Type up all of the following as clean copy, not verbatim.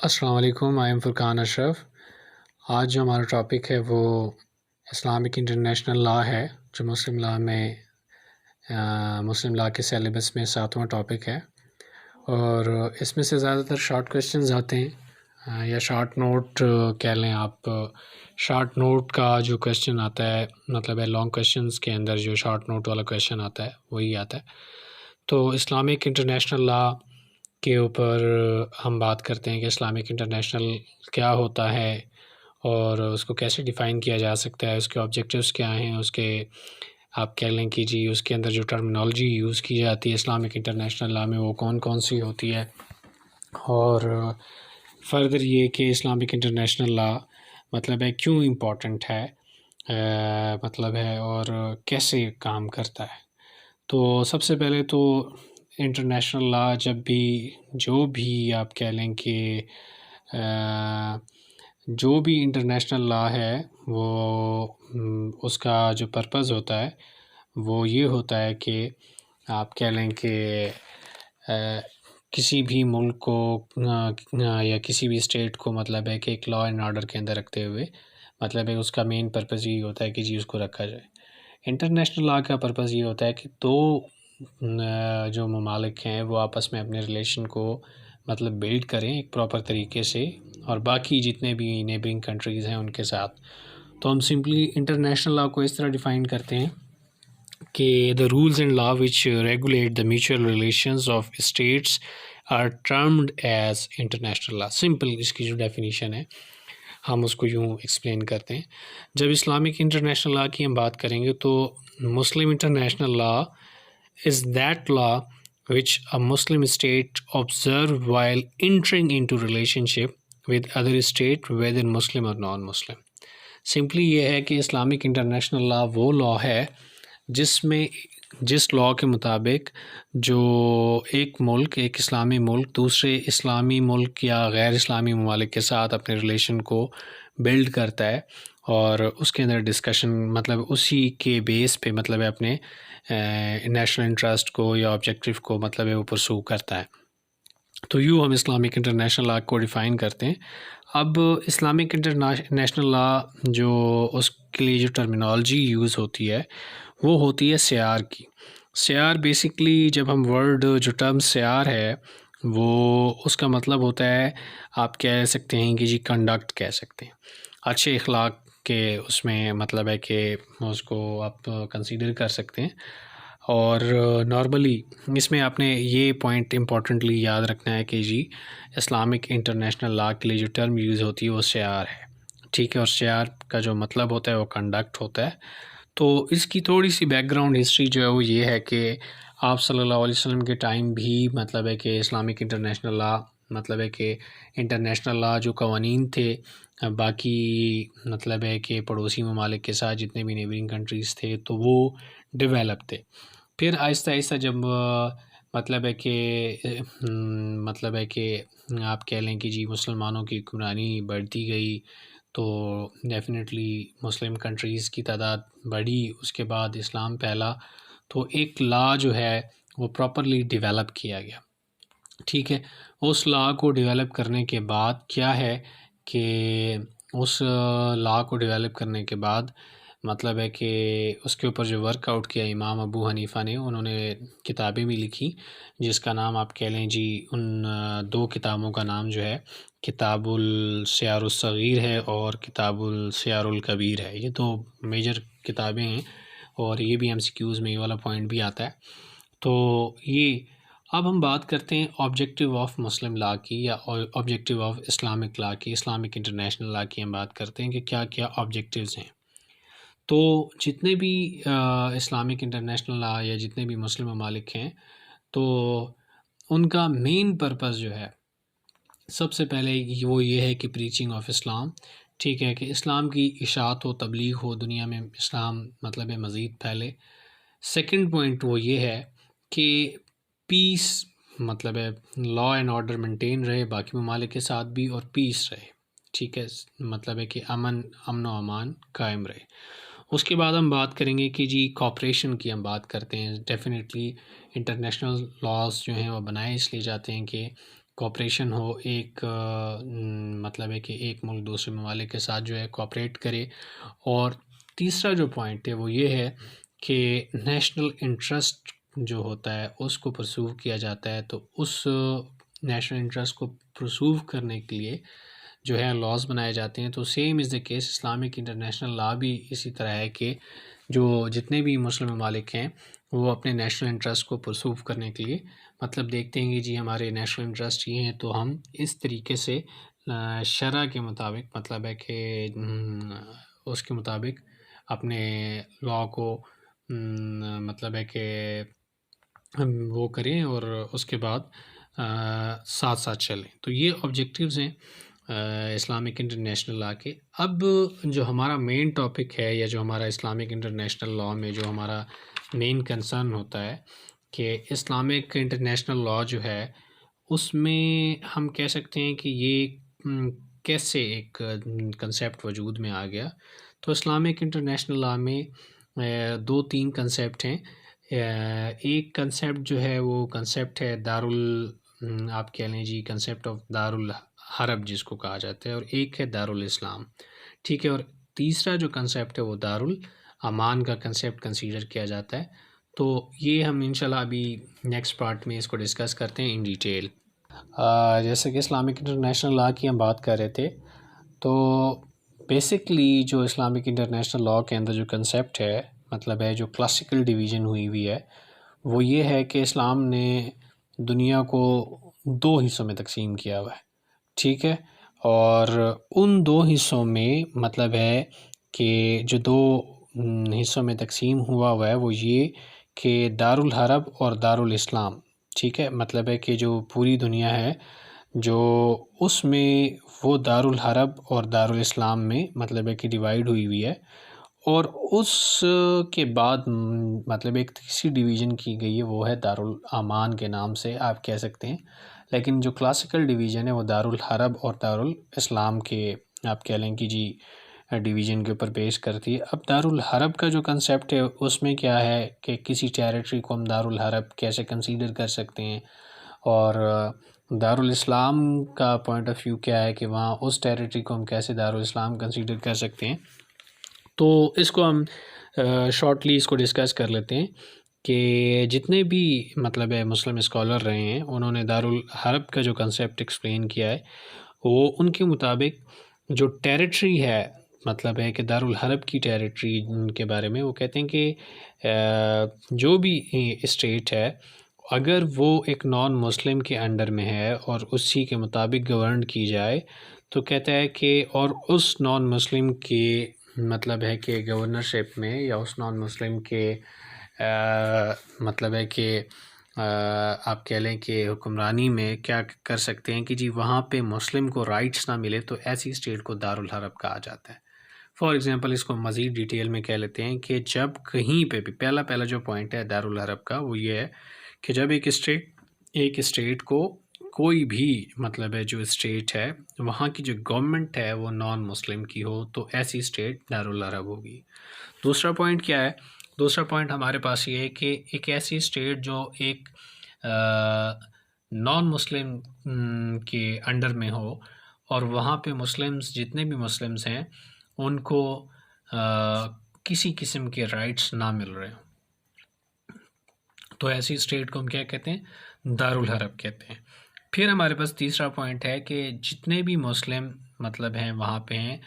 अस्सलाम वालेकुम, I am फ़ुरकान Ashraf. आज जो हमारा टॉपिक है वो इस्लामिक इंटरनेशनल लॉ है, जो मुस्लिम लॉ में मुस्लिम लॉ के सिलेबस में 7वां टॉपिक है। और इसमें से ज़्यादातर शॉर्ट क्वेश्चंस आते हैं, या शॉर्ट नोट कह लें आप। शॉर्ट नोट का जो क्वेश्चन आता है मतलब है लॉन्ग क्वेश्चंस के अंदर जो शॉर्ट नोट वाला क्वेश्चन आता है वही आता है। तो इस्लामिक इंटरनेशनल लॉ के ऊपर हम बात करते हैं कि इस्लामिक इंटरनेशनल क्या होता है और उसको कैसे डिफ़ाइन किया जा सकता है, उसके ऑब्जेक्टिव्स क्या हैं, उसके आप कह लें कि जी उसके अंदर जो टर्मिनोलॉजी यूज़ की जाती है इस्लामिक इंटरनेशनल लॉ में वो कौन कौन सी होती है, और फर्दर ये कि इस्लामिक इंटरनेशनल लॉ मतलब है क्यों इम्पोर्टेंट है, मतलब है और कैसे काम करता है। तो सबसे पहले तो इंटरनेशनल लॉ जब भी जो भी आप कह लें कि जो भी इंटरनेशनल लॉ है वो उसका जो पर्पज़ होता है वो ये होता है कि आप कह लें कि किसी भी मुल्क को या किसी भी स्टेट को मतलब है कि एक लॉ एंड ऑर्डर के अंदर रखते हुए मतलब है उसका मेन पर्पज़ यही होता है कि जी उसको रखा जाए। इंटरनेशनल लॉ का पर्पज़ ये होता है कि दो जो ममालिक हैं वो आपस में अपने रिलेशन को मतलब बिल्ड करें एक प्रॉपर तरीके से, और बाकी जितने भी नेबरिंग कंट्रीज़ हैं उनके साथ। तो हम सिंपली इंटरनेशनल लॉ को इस तरह डिफ़ाइन करते हैं कि the rules and law which regulate the mutual relations of states are termed as international law. Simple इसकी जो डेफिनेशन है हम उसको यूँ एक्सप्लेन करते हैं। जब इस्लामिक इंटरनेशनल लॉ की हम बात करेंगे तो Muslim international law is that law which a Muslim state observe while entering into relationship with other state whether Muslim or non-Muslim। Simply ये है कि इस्लामिक इंटरनेशनल लॉ वो लॉ है जिसमें जिस लॉ के मुताबिक जो एक मुल्क एक इस्लामी मुल्क दूसरे इस्लामी मुल्क या गैर इस्लामी ममालिक के साथ अपने रिलेशन को बिल्ड करता है और उसके अंदर डिस्कशन मतलब उसी के बेस पे मतलब है अपने नेशनल इंटरेस्ट को या ऑब्जेक्टिव को मतलब है वो परसू करता है। तो यूँ हम इस्लामिक इंटरनेशनल लॉ को डिफ़ाइन करते हैं। अब इस्लामिक इंटरनेशनल लॉ जो उसके लिए जो टर्मिनोलॉजी यूज़ होती है वो होती है सियार की। सियार बेसिकली जब हम वर्ड जो टर्म सियार है वो उसका मतलब होता है आप कह सकते हैं कि जी कंडक्ट कह सकते हैं, अच्छे अखलाक के उसमें मतलब है कि उसको आप कंसीडर कर सकते हैं। और नॉर्मली इसमें आपने ये पॉइंट इम्पॉर्टेंटली याद रखना है कि जी इस्लामिक इंटरनेशनल लॉ के लिए जो टर्म यूज़ होती है वो सियार है, ठीक है, और सियार का जो मतलब होता है वो कंडक्ट होता है। तो इसकी थोड़ी सी बैकग्राउंड हिस्ट्री जो है वो ये है कि आप सल्लल्लाहु अलैहि वसल्लम के टाइम भी मतलब है कि इस्लामिक इंटरनेशनल लॉ मतलब है कि इंटरनेशनल लॉ जो कवानीन थे बाकी मतलब है कि पड़ोसी ममालिक के साथ जितने भी नेबरिंग कंट्रीज़ थे तो वो डेवलप थे। फिर आहिस्ता आहिस्ता जब मतलब है कि मतलब है कि आप कह लें कि जी मुसलमानों की हुक्मरानी बढ़ती गई तो डेफ़िनेटली मुस्लिम कंट्रीज़ की तादाद बढ़ी, उसके बाद इस्लाम फैला तो एक लॉ जो है वो प्रॉपरली डेवलप किया गया, ठीक है। उस लॉ को डेवलप करने के बाद क्या है कि उस लॉ को डेवलप करने के बाद मतलब है कि उसके ऊपर जो वर्कआउट किया इमाम अबू हनीफ़ा ने, उन्होंने किताबें भी लिखी जिसका नाम आप कह लें जी उन दो किताबों का नाम जो है किताबुल सियारुस सगीर है और किताबुल सियारुल कबीर है। ये दो मेजर किताबें हैं और ये भी एमसीक्यूज़ में ये वाला पॉइंट भी आता है। तो ये अब हम बात करते हैं ऑब्जेक्टिव ऑफ मुस्लिम लॉ की या ऑब्जेक्टिव ऑफ इस्लामिक लॉ की, इस्लामिक इंटरनेशनल लॉ की हम बात करते हैं कि क्या क्या ऑब्जेक्टिव्स हैं। तो जितने भी इस्लामिक इंटरनेशनल लॉ या जितने भी मुस्लिम ममालिक हैं तो उनका मेन पर्पस जो है सबसे पहले वो ये है कि प्रीचिंग ऑफ इस्लाम, ठीक है, कि इस्लाम की इशाअत हो, तबलीग हो, दुनिया में इस्लाम मतलब है मज़ीद फैले। सेकंड पॉइंट वो ये है कि पीस मतलब है लॉ एंड ऑर्डर मेंटेन रहे बाकी ममालिक के साथ भी और पीस रहे, ठीक है, मतलब है कि अमन व अमान कायम रहे। उसके बाद हम बात करेंगे कि जी कॉपरेशन की हम बात करते हैं। डेफ़िनेटली इंटरनेशनल लॉज जो हैं वो बनाए इसलिए जाते हैं कि कोऑपरेशन हो, मतलब है कि एक मुल्क दूसरे ममालिक के साथ जो है कोऑपरेट करे। और तीसरा जो पॉइंट है वो ये है कि नेशनल इंटरेस्ट जो होता है उसको परसूव किया जाता है। तो उस नेशनल इंटरेस्ट को परसूव करने के लिए जो है लॉज बनाए जाते हैं। तो same is the case Islamic international law भी इसी तरह है कि जो जितने भी मुस्लिम ममालिक हैं वो अपने नेशनल इंटरेस्ट को परसूव करने के लिए मतलब देखते हैं कि जी हमारे नेशनल इंटरेस्ट ये हैं, तो हम इस तरीके से शरा के मुताबिक मतलब है कि उसके मुताबिक अपने लॉ को मतलब है कि हम वो करें और उसके बाद साथ साथ चलें। तो ये ऑब्जेक्टिव्स हैं इस्लामिक इंटरनेशनल लॉ के। अब जो हमारा मेन टॉपिक है या जो हमारा इस्लामिक इंटरनेशनल लॉ में जो हमारा मेन कंसर्न होता है कि इस्लामिक इंटरनेशनल लॉ जो है उसमें हम कह सकते हैं कि ये कैसे एक कंसेप्ट वजूद में आ गया। तो इस्लामिक इंटरनेशनल लॉ में दो तीन कंसेप्ट हैं। एक कंसेप्ट जो है वो कंसेप्ट है आप कह लें जी कंसेप्ट ऑफ दारुल हरब जिसको कहा जाता है, और एक है दारुल इस्लाम, ठीक है। और तीसरा जो कंसेप्ट है वो दारुल अमान का कंसेप्ट कंसीडर किया जाता है। तो ये हम इंशाल्लाह अभी नेक्स्ट पार्ट में इसको डिस्कस करते हैं इन डिटेल। जैसे कि इस्लामिक इंटरनेशनल लॉ की हम बात कर रहे थे, तो बेसिकली जो इस्लामिक इंटरनेशनल लॉ के अंदर जो कंसेप्ट है मतलब है जो क्लासिकल डिवीज़न हुई है वो ये है कि इस्लाम ने दुनिया को दो हिस्सों में तकसीम किया हुआ है, ठीक है। और उन दो हिस्सों में मतलब है कि जो दो हिस्सों में तकसीम हुआ है वो ये कि दारुल हरब और दारुल इस्लाम, ठीक है। मतलब है कि जो पूरी दुनिया है जो उसमें वो दारुल हरब और दारुल इस्लाम में मतलब है कि डिवाइड हुई है। और उस के बाद मतलब एक तीसरी डिवीज़न की गई है वो है दारुल अमान के नाम से आप कह सकते हैं। लेकिन जो क्लासिकल डिवीज़न है वो दारुल हरब और दारुल इस्लाम के आप कह लें कि जी डिवीज़न के ऊपर बेस करती है। अब दारुल हरब का जो कंसेप्ट है उसमें क्या है कि किसी टेरिटरी को हम दारुल हरब कैसे कंसीडर कर सकते हैं, और दारुल इस्लाम का पॉइंट ऑफ व्यू क्या है कि वहाँ उस टेरिटरी को हम कैसे दारुल इस्लाम कंसीडर कर सकते हैं। तो इसको हम शॉर्टली इसको डिस्कस कर लेते हैं कि जितने भी मतलब है मुस्लिम स्कॉलर रहे हैं उन्होंने दारुल हरब का जो कंसेप्ट एक्सप्लेन किया है वो उनके मुताबिक जो टेरिटरी है मतलब है कि दारुल हरब की टेरिटरी के बारे में वो कहते हैं कि जो भी स्टेट है अगर वो एक नॉन मुस्लिम के अंडर में है और उसी के मुताबिक गवर्न की जाए तो कहता है कि और उस नॉन मुस्लिम के मतलब है कि गवर्नरशिप में या उस नॉन मुस्लिम के मतलब है कि आप कह लें कि हुक्मरानी में क्या कर सकते हैं कि जी वहाँ पे मुस्लिम को राइट्स ना मिले तो ऐसी स्टेट को दारुल हरब कहा जाता है। फॉर एग्ज़ाम्पल इसको मज़ीद डिटेल में कह लेते हैं कि जब कहीं पे भी पहला जो पॉइंट है दारुल हरब का वो ये है कि जब एक स्टेट को कोई भी मतलब है जो स्टेट है वहाँ की जो गवर्नमेंट है वो नॉन मुस्लिम की हो तो ऐसी स्टेट दारुल हरब होगी। दूसरा पॉइंट क्या है? दूसरा पॉइंट हमारे पास ये है कि एक ऐसी स्टेट जो एक नॉन मुस्लिम के अंडर में हो और वहाँ पे मुस्लिम्स जितने भी मुस्लिम्स हैं उनको किसी किस्म के राइट्स ना मिल रहे हो तो ऐसी स्टेट को हम क्या कहते हैं? दारुल हरब कहते हैं। फिर हमारे पास तीसरा पॉइंट है कि जितने भी मुस्लिम मतलब हैं वहाँ पे हैं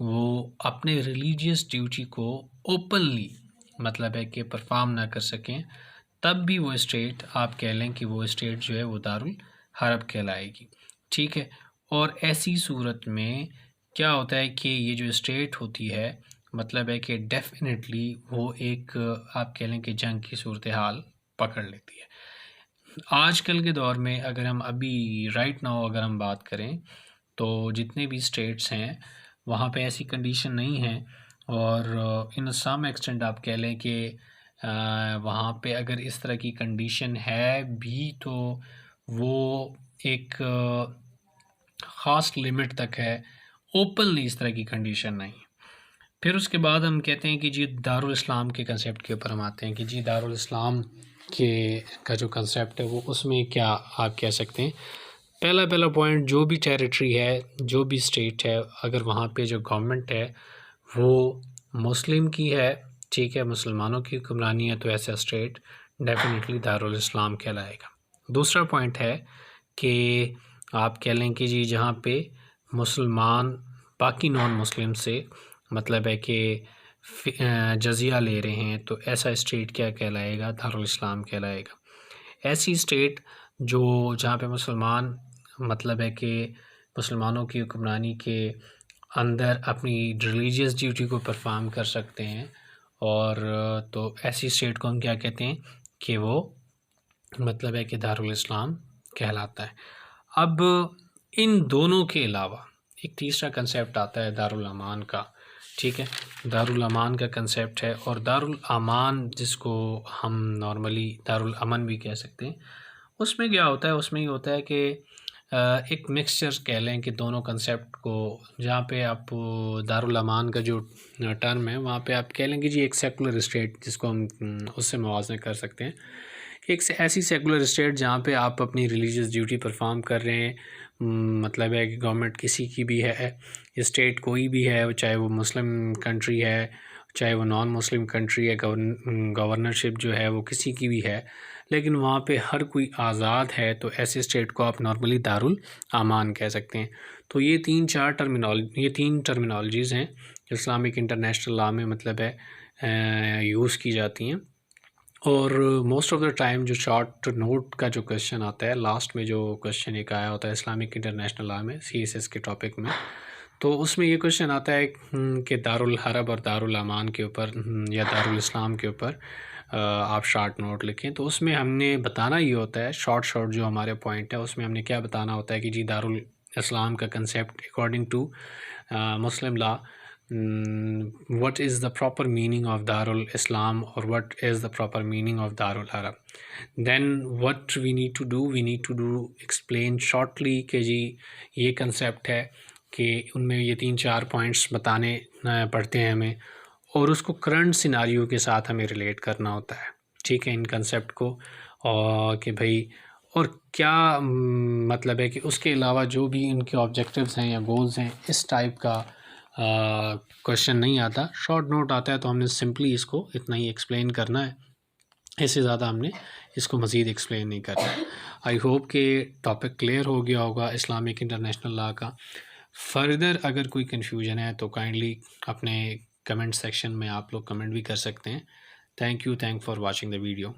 वो अपने रिलीजियस ड्यूटी को ओपनली मतलब है कि परफॉर्म ना कर सकें तब भी वो स्टेट आप कह लें कि वो स्टेट जो है वो दारुल हरब कहलाएगी, ठीक है। और ऐसी सूरत में क्या होता है कि ये जो स्टेट होती है मतलब है कि डेफिनेटली वो एक आप कह लें कि जंग की सूरत हाल पकड़ लेती है। आजकल के दौर में अगर हम अभी राइट नाउ अगर हम बात करें तो जितने भी स्टेट्स हैं वहाँ पे ऐसी कंडीशन नहीं है और इन सम एक्सटेंट आप कह लें कि वहाँ पे अगर इस तरह की कंडीशन है भी तो वो एक ख़ास लिमिट तक है, ओपनली इस तरह की कंडीशन नहीं। फिर उसके बाद हम कहते हैं कि जी दारुल इस्लाम के कंसेप्ट के ऊपर हम आते हैं कि जी दारुल इस्लाम के का जो कंसेप्ट है वो उसमें क्या आप कह सकते हैं। पहला पहला पॉइंट, जो भी टेरिटरी है, जो भी स्टेट है, अगर वहाँ पे जो गवर्नमेंट है वो मुस्लिम की है, ठीक है, मुसलमानों की हुक्मरानी है, तो ऐसा स्टेट डेफिनेटली दारुल इस्लाम कहलाएगा। दूसरा पॉइंट है कि आप कह लें कि जी जहाँ पे मुसलमान बाकी नॉन मुस्लिम से मतलब है कि जजिया ले रहे हैं, तो ऐसा स्टेट क्या कहलाएगा? दारुल इस्लाम कहलाएगा। ऐसी स्टेट जो जहाँ पे मुसलमान मतलब है कि मुसलमानों की हुक्मरानी के अंदर अपनी रिलीजियस ड्यूटी को परफॉर्म कर सकते हैं, और तो ऐसी स्टेट को हम क्या कहते हैं कि वो मतलब है कि दारुल इस्लाम कहलाता है। अब इन दोनों के अलावा एक तीसरा कंसेप्ट आता है दारुल अमान का, ठीक है। दारुल अमान का कंसेप्ट है, और दारुल अमान जिसको हम नॉर्मली दारुल अमन भी कह सकते हैं, उसमें क्या होता है? उसमें ये होता है कि एक मिक्सचर कह लें कि दोनों कंसेप्ट को, जहाँ पे आप दारुल अमान का जो टर्म है वहाँ पे आप कह लेंगे जी एक सेकुलर स्टेट जिसको हम उससे मुवाज़ना कर सकते हैं। एक ऐसी सेकुलर स्टेट जहाँ पे आप अपनी रिलीजियस ड्यूटी परफॉर्म कर रहे हैं, मतलब है कि गवर्नमेंट किसी की भी है, स्टेट कोई भी है, चाहे वो मुस्लिम कंट्री है, चाहे वो नॉन मुस्लिम कंट्री है, गवर्नरशिप जो है वो किसी की भी है, लेकिन वहाँ पे हर कोई आज़ाद है, तो ऐसे स्टेट को आप नॉर्मली दारुल अमान कह सकते हैं। तो ये तीन टर्मिनोलॉजीज़ हैं इस्लामिक इंटरनेशनल लॉ में मतलब है यूज़ की जाती हैं। और मोस्ट ऑफ़ द टाइम जो शॉर्ट नोट का जो क्वेश्चन आता है, लास्ट में जो क्वेश्चन एक आया होता है इस्लामिक इंटरनेशनल लॉ में CSS के टॉपिक में, तो उसमें ये क्वेश्चन आता है कि दारुल हरब और दारुल अमान के ऊपर या दारुल इस्लाम के ऊपर आप शॉर्ट नोट लिखें। तो उसमें हमने बताना ये होता है, शॉर्ट जो हमारे पॉइंट है उसमें हमने क्या बताना होता है कि जी दारुल इस्लाम का concept according to Muslim law, what is the proper meaning of Darul Islam, or what is the proper meaning of Darul Harab. Then what we need to do explain shortly कि जी ये कंसेप्ट है कि उनमें ये 3-4 points बताने पड़ते हैं हमें, और उसको करंट सिनारियो के साथ हमें रिलेट करना होता है, ठीक है, इन कंसेप्ट को। और कि भाई और क्या मतलब है कि उसके अलावा जो भी इनके ऑब्जेक्टिव्स हैं या गोल्स हैं, इस टाइप का क्वेश्चन नहीं आता, शॉर्ट नोट आता है, तो हमने सिंपली इसको इतना ही एक्सप्लेन करना है, इससे ज़्यादा हमने इसको मज़ीद एक्सप्लेन नहीं करना है। आई होप कि टॉपिक क्लियर हो गया होगा इस्लामिक इंटरनेशनल लॉ का। फर्दर अगर कोई कन्फ्यूजन है तो काइंडली अपने कमेंट सेक्शन में आप लोग कमेंट भी कर सकते हैं। Thank you for watching the video.